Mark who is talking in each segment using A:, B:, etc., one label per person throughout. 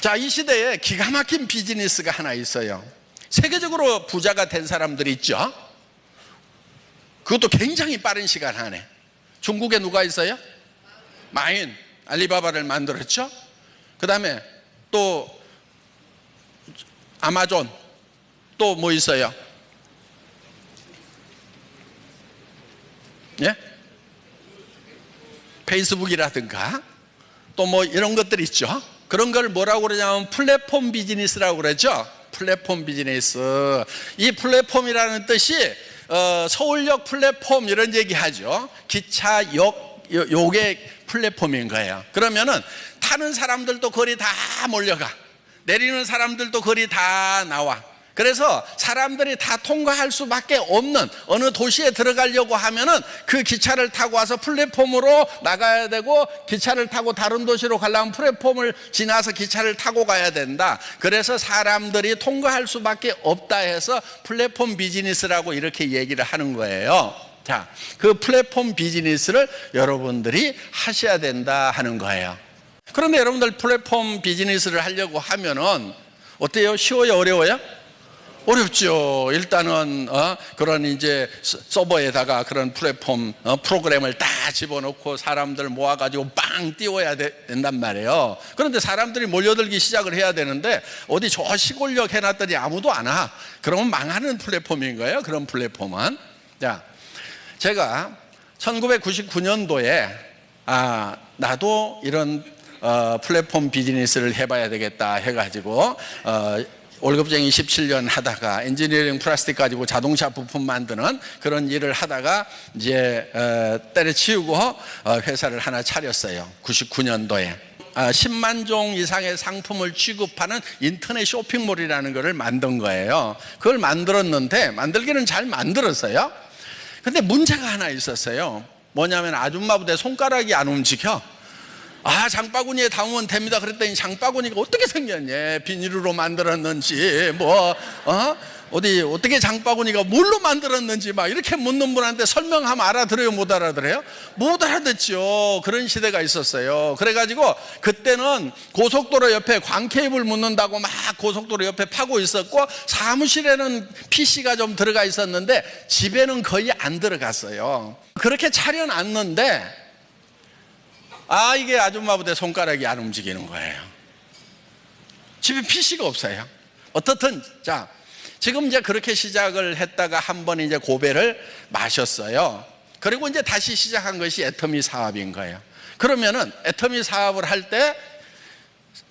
A: 자, 이 시대에 기가 막힌 비즈니스가 하나 있어요. 세계적으로 부자가 된 사람들이 있죠. 그것도 굉장히 빠른 시간 안에. 중국에 누가 있어요? 마윈, 알리바바를 만들었죠. 그 다음에 또 아마존, 또 뭐 있어요? 예? 페이스북이라든가 또 뭐 이런 것들이 있죠. 그런 걸 뭐라고 그러냐면 플랫폼 비즈니스라고 그러죠. 플랫폼 비즈니스. 이 플랫폼이라는 뜻이 서울역 플랫폼 이런 얘기 하죠. 기차역 요게 플랫폼인 거예요. 그러면은 타는 사람들도 거리 다 몰려가, 내리는 사람들도 거리 다 나와. 그래서 사람들이 다 통과할 수밖에 없는 어느 도시에 들어가려고 하면은 그 기차를 타고 와서 플랫폼으로 나가야 되고, 기차를 타고 다른 도시로 가려면 플랫폼을 지나서 기차를 타고 가야 된다. 그래서 사람들이 통과할 수밖에 없다 해서 플랫폼 비즈니스라고 이렇게 얘기를 하는 거예요. 자, 그 플랫폼 비즈니스를 여러분들이 하셔야 된다 하는 거예요. 그런데 여러분들 플랫폼 비즈니스를 하려고 하면은 어때요? 쉬워요? 어려워요? 어렵죠. 일단은 그런 이제 서버에다가 그런 플랫폼 프로그램을 다 집어넣고 사람들 모아가지고 빵 띄워야 된단 말이에요. 그런데 사람들이 몰려들기 시작을 해야 되는데 어디 저 시골역 해놨더니 아무도 안 와. 그러면 망하는 플랫폼인 거예요. 그런 플랫폼은. 자, 제가 1999년도에 나도 이런 플랫폼 비즈니스를 해봐야 되겠다 해가지고 월급쟁이 17년 하다가 엔지니어링 플라스틱 가지고 자동차 부품 만드는 그런 일을 하다가 이제 때려치우고 회사를 하나 차렸어요. 99년도에 10만 종 이상의 상품을 취급하는 인터넷 쇼핑몰이라는 것을 만든 거예요. 그걸 만들었는데 만들기는 잘 만들었어요. 근데 문제가 하나 있었어요. 뭐냐면 아줌마부대 손가락이 안 움직여. 장바구니에 담으면 됩니다. 그랬더니 장바구니가 어떻게 생겼냐, 비닐로 만들었는지 어떻게 장바구니가 뭘로 만들었는지 막 이렇게 묻는 분한테 설명하면 알아들어요? 못 알아들어요? 못 알아듣죠. 그런 시대가 있었어요. 그래가지고 그때는 고속도로 옆에 광케이블 묻는다고 막 고속도로 옆에 파고 있었고, 사무실에는 PC가 좀 들어가 있었는데 집에는 거의 안 들어갔어요. 그렇게 차려놨는데 이게 아줌마부대 손가락이 안 움직이는 거예요. 집에 PC가 없어요. 어떻든 자, 지금 이제 그렇게 시작을 했다가 한 번 이제 고배를 마셨어요. 그리고 이제 다시 시작한 것이 애터미 사업인 거예요. 그러면은 애터미 사업을 할 때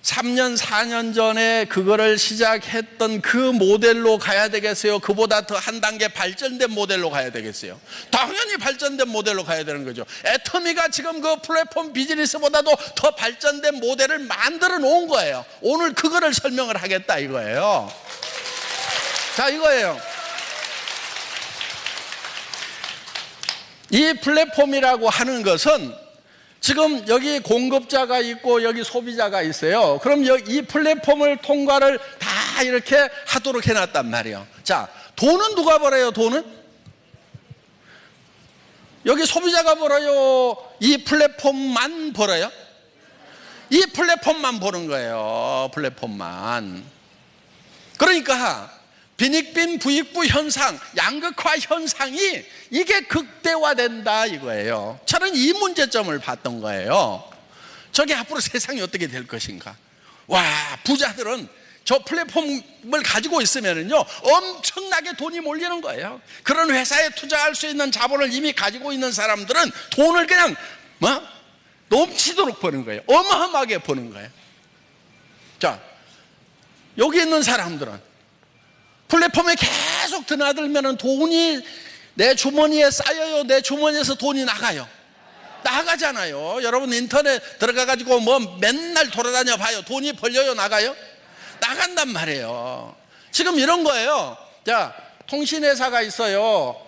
A: 3년 4년 전에 그거를 시작했던 그 모델로 가야 되겠어요? 그보다 더 한 단계 발전된 모델로 가야 되겠어요? 당연히 발전된 모델로 가야 되는 거죠. 애터미가 지금 그 플랫폼 비즈니스보다도 더 발전된 모델을 만들어 놓은 거예요. 오늘 그거를 설명을 하겠다 이거예요. 자, 이거예요. 이 플랫폼이라고 하는 것은 지금 여기 공급자가 있고 여기 소비자가 있어요. 그럼 이 플랫폼을 통과를 다 이렇게 하도록 해놨단 말이에요. 자, 돈은 누가 벌어요? 돈은? 여기 소비자가 벌어요? 이 플랫폼만 벌어요? 이 플랫폼만 버는 거예요. 플랫폼만. 그러니까 빈익빈 부익부 현상, 양극화 현상이 이게 극대화된다 이거예요. 저는 이 문제점을 봤던 거예요. 저게 앞으로 세상이 어떻게 될 것인가. 부자들은 저 플랫폼을 가지고 있으면요 엄청나게 돈이 몰리는 거예요. 그런 회사에 투자할 수 있는 자본을 이미 가지고 있는 사람들은 돈을 그냥 넘치도록 버는 거예요. 어마어마하게 버는 거예요. 자, 여기 있는 사람들은 플랫폼에 계속 드나들면 돈이 내 주머니에 쌓여요? 내 주머니에서 돈이 나가요? 나가잖아요. 여러분 인터넷 들어가가지고 맨날 돌아다녀 봐요. 돈이 벌려요? 나가요? 나간단 말이에요. 지금 이런 거예요. 자, 통신회사가 있어요.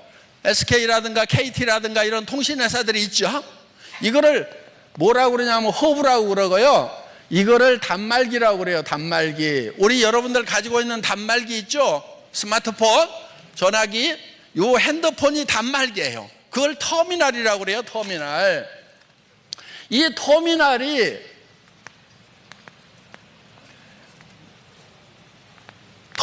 A: SK라든가 KT라든가 이런 통신회사들이 있죠. 이거를 뭐라고 그러냐면 허브라고 그러고요. 이거를 단말기라고 그래요. 단말기. 우리 여러분들 가지고 있는 단말기 있죠? 스마트폰, 전화기, 요 핸드폰이 단말기예요. 그걸 터미널이라고 그래요. 터미널. 이 터미널이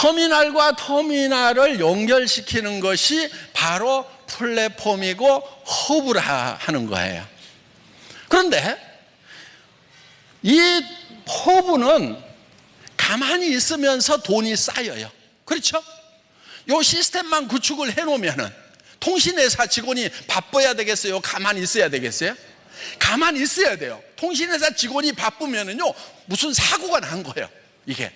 A: 터미널과 터미널을 연결시키는 것이 바로 플랫폼이고 허브라 하는 거예요. 그런데 이 허브는 가만히 있으면서 돈이 쌓여요. 그렇죠? 이 시스템만 구축을 해놓으면은 통신회사 직원이 바빠야 되겠어요? 가만히 있어야 되겠어요? 가만히 있어야 돼요. 통신회사 직원이 바쁘면은요, 무슨 사고가 난 거예요, 이게.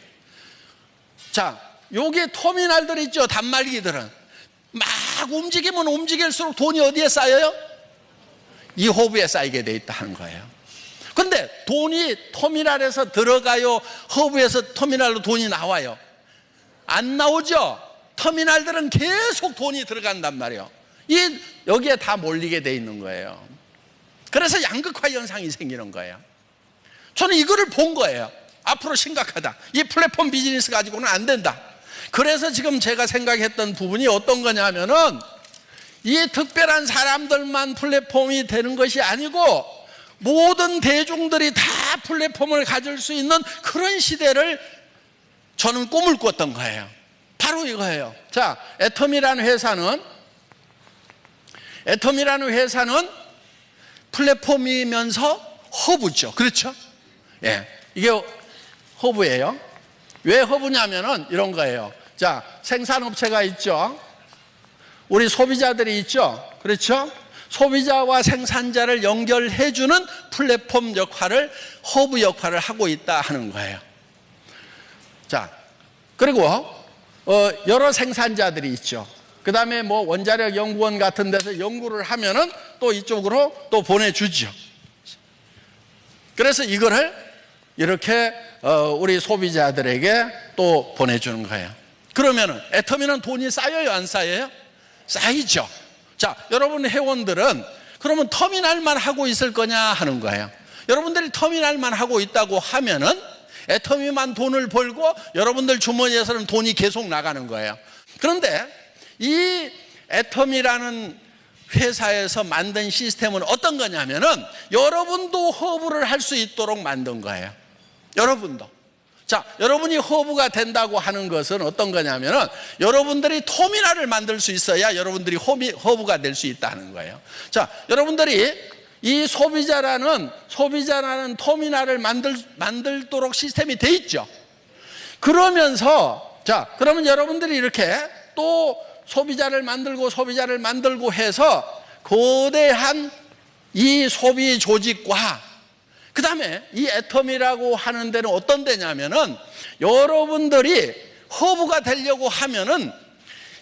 A: 자, 요게 터미널들 있죠, 단말기들은. 막 움직이면 움직일수록 돈이 어디에 쌓여요? 이 허브에 쌓이게 돼 있다는 거예요. 근데 돈이 터미널에서 들어가요? 허브에서 터미널로 돈이 나와요? 안 나오죠? 터미널들은 계속 돈이 들어간단 말이에요. 여기에 다 몰리게 돼 있는 거예요. 그래서 양극화 현상이 생기는 거예요. 저는 이거를 본 거예요. 앞으로 심각하다. 이 플랫폼 비즈니스 가지고는 안 된다. 그래서 지금 제가 생각했던 부분이 어떤 거냐면은 이 특별한 사람들만 플랫폼이 되는 것이 아니고 모든 대중들이 다 플랫폼을 가질 수 있는 그런 시대를 저는 꿈을 꿨던 거예요. 바로 이거예요. 자, 애텀이라는 회사는 플랫폼이면서 허브죠. 그렇죠? 예, 이게 허브예요. 왜 허브냐면은 이런 거예요. 자, 생산업체가 있죠. 우리 소비자들이 있죠. 그렇죠? 소비자와 생산자를 연결해주는 플랫폼 역할을, 허브 역할을 하고 있다 하는 거예요. 자, 그리고 여러 생산자들이 있죠. 그 다음에 뭐 원자력 연구원 같은 데서 연구를 하면은 또 이쪽으로 또 보내주죠. 그래서 이거를 이렇게 우리 소비자들에게 또 보내주는 거예요. 그러면은 애터미는 돈이 쌓여요, 안 쌓여요? 쌓이죠. 자, 여러분 회원들은 그러면 터미널만 하고 있을 거냐 하는 거예요. 여러분들이 터미널만 하고 있다고 하면은 애터미만 돈을 벌고 여러분들 주머니에서는 돈이 계속 나가는 거예요. 그런데 이 애텀이라는 회사에서 만든 시스템은 어떤 거냐면은 여러분도 허브를 할 수 있도록 만든 거예요. 여러분도. 자, 여러분이 허브가 된다고 하는 것은 어떤 거냐면은 여러분들이 터미널을 만들 수 있어야 여러분들이 허브가 될 수 있다는 거예요. 자, 여러분들이 이 소비자라는 터미널을 만들도록 시스템이 돼 있죠. 그러면서 자, 그러면 여러분들이 이렇게 또 소비자를 만들고 해서 거대한 이 소비 조직과 그 다음에 이 애텀이라고 하는 데는 어떤 데냐면은 여러분들이 허브가 되려고 하면은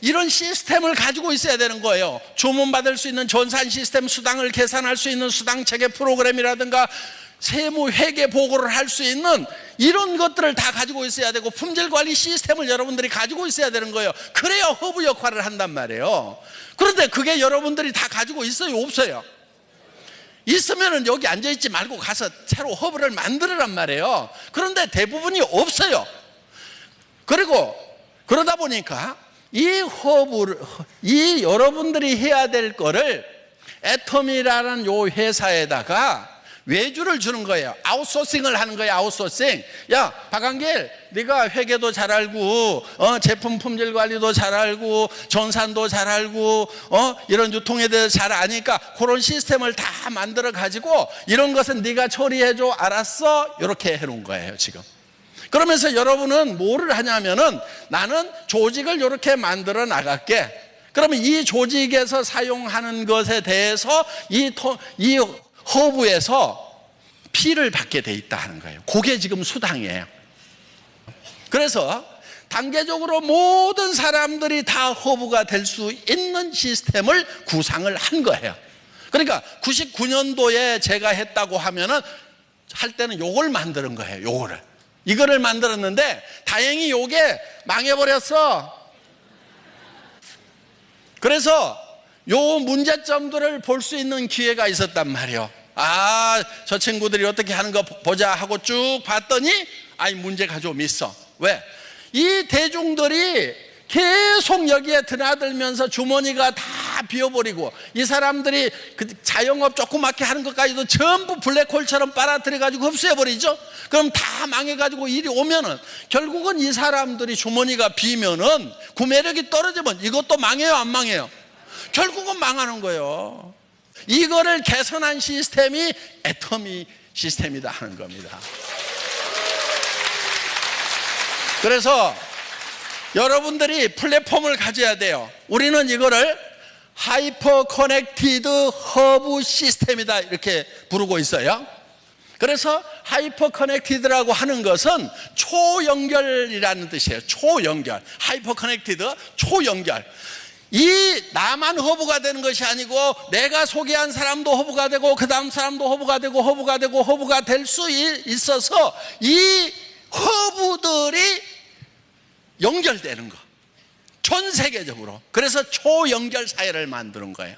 A: 이런 시스템을 가지고 있어야 되는 거예요. 주문받을 수 있는 전산 시스템, 수당을 계산할 수 있는 수당 체계 프로그램이라든가 세무 회계 보고를 할 수 있는 이런 것들을 다 가지고 있어야 되고 품질 관리 시스템을 여러분들이 가지고 있어야 되는 거예요. 그래야 허브 역할을 한단 말이에요. 그런데 그게 여러분들이 다 가지고 있어요, 없어요? 있으면은 여기 앉아있지 말고 가서 새로 허브를 만들으란 말이에요. 그런데 대부분이 없어요. 그리고 그러다 보니까 이 여러분들이 해야 될 거를 애텀이라는 요 회사에다가 외주를 주는 거예요. 아웃소싱을 하는 거예요. 아웃소싱. 야, 박한길, 네가 회계도 잘 알고 제품 품질 관리도 잘 알고 전산도 잘 알고 이런 유통에 대해서 잘 아니까 그런 시스템을 다 만들어 가지고 이런 것은 네가 처리해 줘. 알았어? 이렇게 해 놓은 거예요, 지금. 그러면서 여러분은 뭐를 하냐면은 나는 조직을 이렇게 만들어 나갈게. 그러면 이 조직에서 사용하는 것에 대해서 이 허브에서 피를 받게 돼 있다 하는 거예요. 그게 지금 수당이에요. 그래서 단계적으로 모든 사람들이 다 허브가 될 수 있는 시스템을 구상을 한 거예요. 그러니까 99년도에 제가 했다고 하면은 할 때는 요걸 만드는 거예요. 이거를 만들었는데 다행히 요게 망해버렸어. 그래서 요 문제점들을 볼 수 있는 기회가 있었단 말이에요. 아, 저 친구들이 어떻게 하는 거 보자 하고 쭉 봤더니 문제가 좀 있어. 왜? 이 대중들이 계속 여기에 드나들면서 주머니가 다 비어버리고 이 사람들이 그 자영업 조그맣게 하는 것까지도 전부 블랙홀처럼 빨아들여가지고 흡수해버리죠. 그럼 다 망해가지고 일이 오면은 결국은 이 사람들이 주머니가 비면은 구매력이 떨어지면 이것도 망해요, 안 망해요? 결국은 망하는 거예요. 이거를 개선한 시스템이 애터미 시스템이다 하는 겁니다. 그래서 여러분들이 플랫폼을 가져야 돼요. 우리는 이거를 하이퍼 커넥티드 허브 시스템이다 이렇게 부르고 있어요. 그래서 하이퍼 커넥티드라고 하는 것은 초연결이라는 뜻이에요. 초연결. 하이퍼 커넥티드 초연결. 이 나만 허브가 되는 것이 아니고 내가 소개한 사람도 허브가 되고 그 다음 사람도 허브가 되고 허브가 되고 허브가 될 수 있어서 이 허브들이 연결되는 거. 전 세계적으로. 그래서 초연결 사회를 만드는 거예요.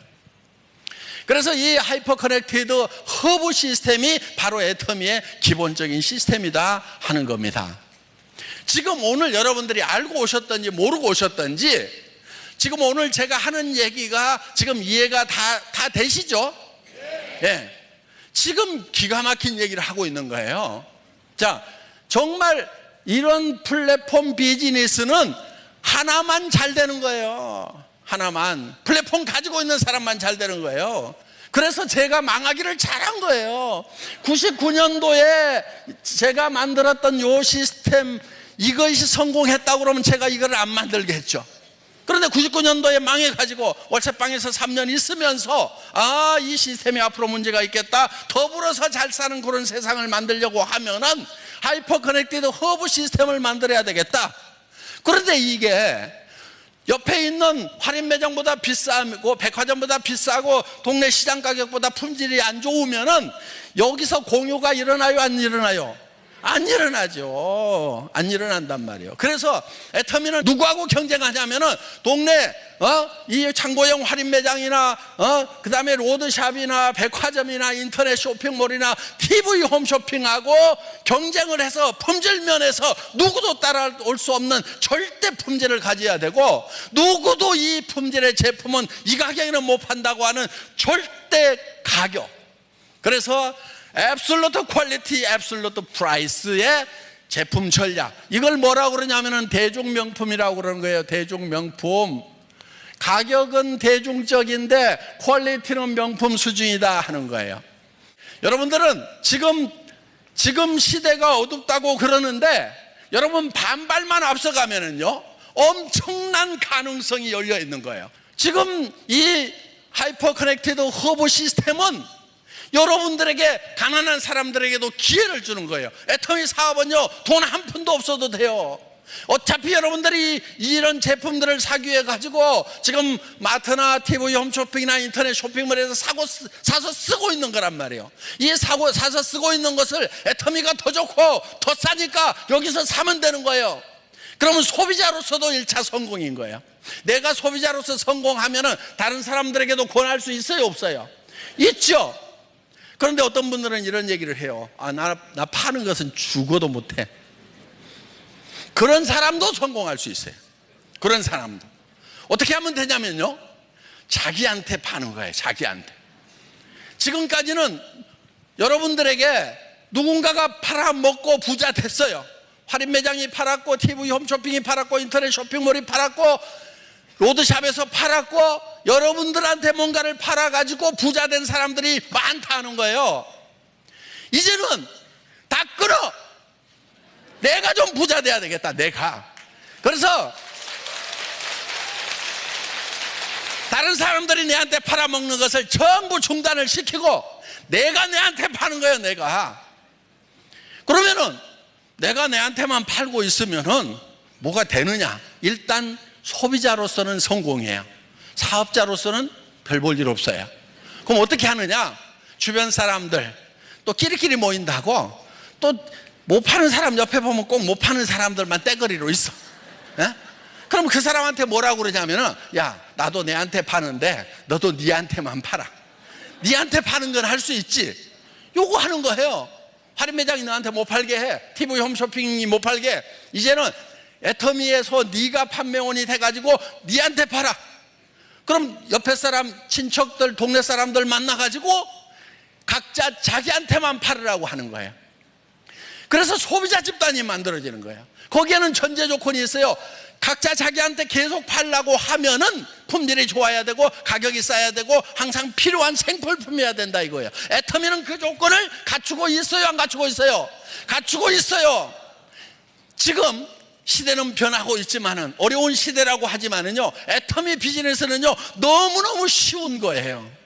A: 그래서 이 하이퍼 커넥티드 허브 시스템이 바로 애터미의 기본적인 시스템이다 하는 겁니다. 지금 오늘 여러분들이 알고 오셨던지 모르고 오셨던지 지금 오늘 제가 하는 얘기가 지금 이해가 다 되시죠? 예. 지금 기가 막힌 얘기를 하고 있는 거예요. 자, 정말 이런 플랫폼 비즈니스는 하나만 잘 되는 거예요. 하나만. 플랫폼 가지고 있는 사람만 잘 되는 거예요. 그래서 제가 망하기를 잘한 거예요. 99년도에 제가 만들었던 요 시스템 이것이 성공했다고 그러면 제가 이걸 안 만들겠죠. 그런데 99년도에 망해가지고 월세방에서 3년 있으면서 이 시스템이 앞으로 문제가 있겠다, 더불어서 잘 사는 그런 세상을 만들려고 하면은 하이퍼 커넥티드 허브 시스템을 만들어야 되겠다. 그런데 이게 옆에 있는 할인 매장보다 비싸고 백화점보다 비싸고 동네 시장 가격보다 품질이 안 좋으면은 여기서 공유가 일어나요, 안 일어나요? 안 일어나죠. 안 일어난단 말이에요. 그래서 애터미는 누구하고 경쟁하냐면은 동네 이 창고형 할인 매장이나 그 다음에 로드샵이나 백화점이나 인터넷 쇼핑몰이나 TV 홈쇼핑하고 경쟁을 해서 품질 면에서 누구도 따라올 수 없는 절대 품질을 가져야 되고, 누구도 이 품질의 제품은 이 가격에는 못 판다고 하는 절대 가격. 그래서 앱솔루트 퀄리티, 앱솔루트 프라이스의 제품 전략. 이걸 뭐라고 그러냐면은 대중명품이라고 그러는 거예요. 대중명품. 가격은 대중적인데 퀄리티는 명품 수준이다 하는 거예요. 여러분들은 지금 시대가 어둡다고 그러는데 여러분 반발만 앞서가면은요 엄청난 가능성이 열려 있는 거예요. 지금 이 하이퍼 커넥티드 허브 시스템은 여러분들에게, 가난한 사람들에게도 기회를 주는 거예요. 애터미 사업은요 돈 한 푼도 없어도 돼요. 어차피 여러분들이 이런 제품들을 사기 위해 가지고 지금 마트나 TV 홈쇼핑이나 인터넷 쇼핑몰에서 사서 쓰고 있는 거란 말이에요. 이 사서 쓰고 있는 것을 애터미가 더 좋고 더 싸니까 여기서 사면 되는 거예요. 그러면 소비자로서도 1차 성공인 거예요. 내가 소비자로서 성공하면은 다른 사람들에게도 권할 수 있어요, 없어요? 있죠. 그런데 어떤 분들은 이런 얘기를 해요. 나 파는 것은 죽어도 못해. 그런 사람도 성공할 수 있어요. 그런 사람도. 어떻게 하면 되냐면요, 자기한테 파는 거예요. 자기한테. 지금까지는 여러분들에게 누군가가 팔아먹고 부자 됐어요. 할인 매장이 팔았고 TV 홈쇼핑이 팔았고 인터넷 쇼핑몰이 팔았고 로드샵에서 팔았고 여러분들한테 뭔가를 팔아가지고 부자 된 사람들이 많다는 거예요. 이제는 다 끊어. 내가 좀 부자 돼야 되겠다, 내가. 그래서 다른 사람들이 내한테 팔아먹는 것을 전부 중단을 시키고 내가 내한테 파는 거예요, 내가. 그러면은 내가 내한테만 팔고 있으면은 뭐가 되느냐? 일단 소비자로서는 성공이에요. 사업자로서는 별 볼 일 없어요. 그럼 어떻게 하느냐? 주변 사람들 또 끼리끼리 모인다고 또 못 파는 사람 옆에 보면 꼭 못 파는 사람들만 떼거리로 있어. 예? 그럼 그 사람한테 뭐라고 그러냐면은, 야, 나도 내한테 파는데 너도 니한테만 팔아. 니한테 파는 건 할 수 있지. 요거 하는 거예요. 할인 매장이 너한테 못 팔게 해. TV 홈쇼핑이 못 팔게. 이제는 애터미에서 네가 판매원이 돼가지고 네한테 팔아. 그럼 옆에 사람, 친척들, 동네 사람들 만나가지고 각자 자기한테만 팔으라고 하는 거예요. 그래서 소비자 집단이 만들어지는 거예요. 거기에는 전제 조건이 있어요. 각자 자기한테 계속 팔라고 하면은 품질이 좋아야 되고 가격이 싸야 되고 항상 필요한 생필품이어야 된다 이거예요. 애터미는 그 조건을 갖추고 있어요, 안 갖추고 있어요? 갖추고 있어요. 지금 시대는 변하고 있지만은, 어려운 시대라고 하지만은요, 애터미 비즈니스는요 너무너무 쉬운 거예요.